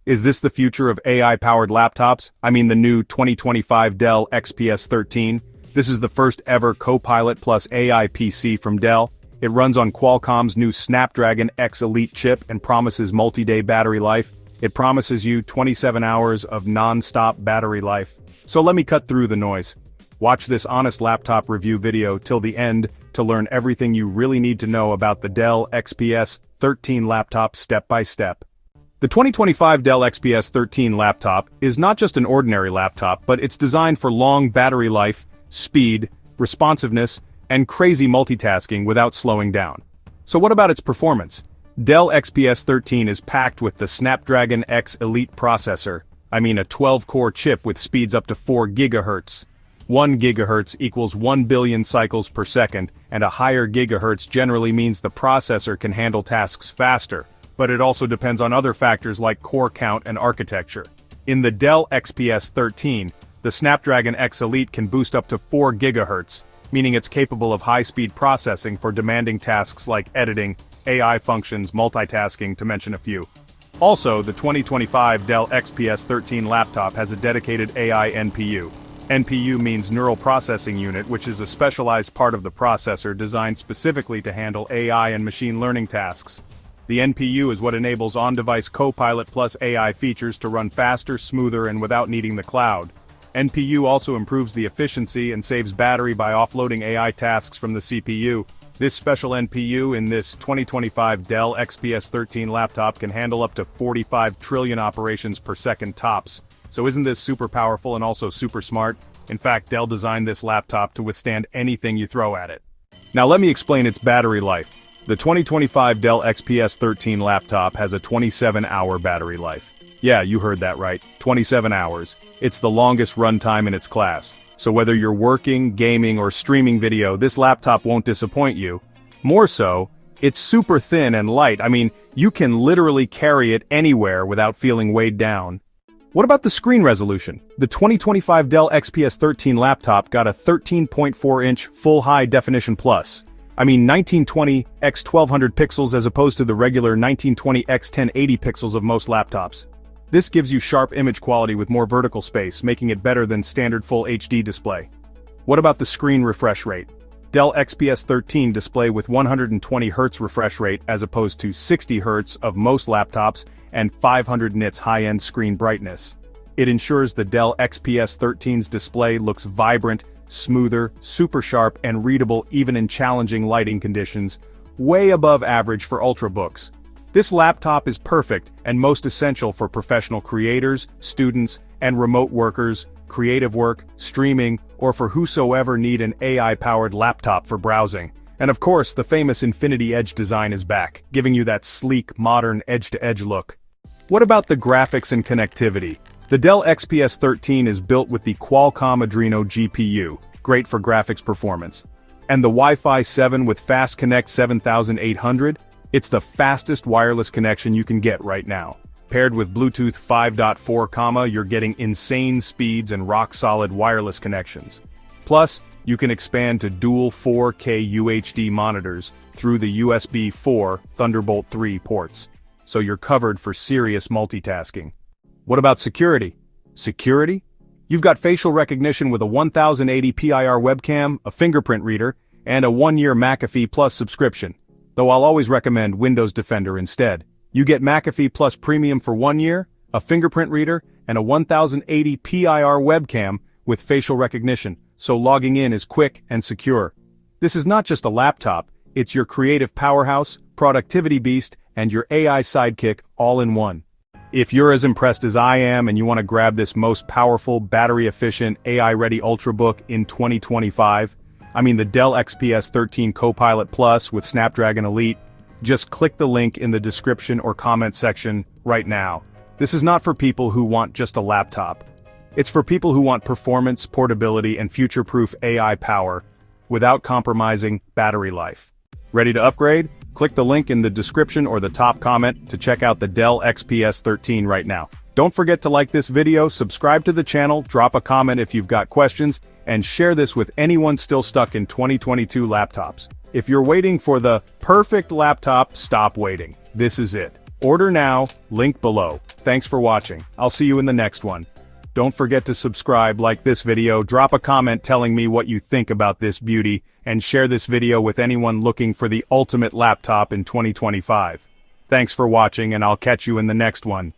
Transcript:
Is this the future of AI-powered laptops? I mean the new 2025 Dell XPS 13. This is the first ever Copilot plus AI PC from Dell. It runs on Qualcomm's new Snapdragon X Elite chip and promises multi-day battery life. It promises you 27 hours of non-stop battery life. So let me cut through the noise. Watch this honest laptop review video till the end to learn everything you really need to know about the Dell XPS 13 laptop step by step. The 2025 Dell XPS 13 laptop is not just an ordinary laptop, but it's designed for long battery life, speed, responsiveness, and crazy multitasking without slowing down. So what about its performance? Dell XPS 13 is packed with the Snapdragon X Elite processor. I mean a 12-core chip with speeds up to 4 GHz. 1 GHz equals 1 billion cycles per second, and a higher gigahertz generally means the processor can handle tasks faster. But it also depends on other factors like core count and architecture. In the Dell XPS 13, the Snapdragon X Elite can boost up to 4 GHz, meaning it's capable of high-speed processing for demanding tasks like editing, AI functions, multitasking, to mention a few. Also, the 2025 Dell XPS 13 laptop has a dedicated AI NPU. NPU means Neural Processing Unit, which is a specialized part of the processor designed specifically to handle AI and machine learning tasks. The NPU is what enables on-device Copilot plus AI features to run faster, smoother, and without needing the cloud. NPU also improves the efficiency and saves battery by offloading AI tasks from the CPU. This special NPU in this 2025 Dell XPS 13 laptop can handle up to 45 trillion operations per second tops. So isn't this super powerful and also super smart? In fact, Dell designed this laptop to withstand anything you throw at it. Now let me explain its battery life. The 2025 Dell XPS 13 laptop has a 27-hour battery life. Yeah, you heard that right, 27 hours. It's the longest runtime in its class. So whether you're working, gaming, or streaming video, this laptop won't disappoint you. More so, it's super thin and light. I mean, you can literally carry it anywhere without feeling weighed down. What about the screen resolution? The 2025 Dell XPS 13 laptop got a 13.4-inch Full High Definition Plus. I mean 1920 x 1200 pixels as opposed to the regular 1920 x 1080 pixels of most laptops. This gives you sharp image quality with more vertical space, making it better than standard Full HD display. What about the screen refresh rate? Dell XPS 13 display with 120 Hz refresh rate as opposed to 60 Hz of most laptops and 500 nits high-end screen brightness. It ensures the Dell XPS 13's display looks vibrant, smoother, super sharp, and readable even in challenging lighting conditions, way above average for ultrabooks. This laptop is perfect and most essential for professional creators, students, and remote workers, creative work, streaming, or for whosoever need an AI-powered laptop for browsing. And of course, the famous Infinity Edge design is back, giving you that sleek, modern, edge-to-edge look. What about the graphics and connectivity? The Dell XPS 13 is built with the Qualcomm Adreno GPU, great for graphics performance. And the Wi-Fi 7 with Fast Connect 7800? It's the fastest wireless connection you can get right now. Paired with Bluetooth 5.4, you're getting insane speeds and rock-solid wireless connections. Plus, you can expand to dual 4K UHD monitors through the USB 4 Thunderbolt 3 ports. So you're covered for serious multitasking. What about security? Security? You've got facial recognition with a 1080 PIR webcam, a fingerprint reader, and a 1-year McAfee Plus subscription. Though I'll always recommend Windows Defender instead. You get McAfee Plus Premium for 1 year, a fingerprint reader, and a 1080 PIR webcam with facial recognition, so logging in is quick and secure. This is not just a laptop, it's your creative powerhouse, productivity beast, and your AI sidekick all in one. If you're as impressed as I am and you want to grab this most powerful, battery-efficient, AI-ready ultrabook in 2025, the Dell XPS 13 Copilot Plus with Snapdragon Elite, just click the link in the description or comment section right now. This is not for people who want just a laptop. It's for people who want performance, portability, and future-proof AI power without compromising battery life. Ready to upgrade? Click the link in the description or the top comment to check out the Dell XPS 13 right now. Don't forget to like this video, subscribe to the channel, drop a comment if you've got questions, and share this with anyone still stuck in 2022 laptops. If you're waiting for the perfect laptop, stop waiting. This is it. Order now, link below. Thanks for watching. I'll see you in the next one. Don't forget to subscribe, like this video, drop a comment telling me what you think about this beauty, and share this video with anyone looking for the ultimate laptop in 2025. Thanks for watching, and I'll catch you in the next one.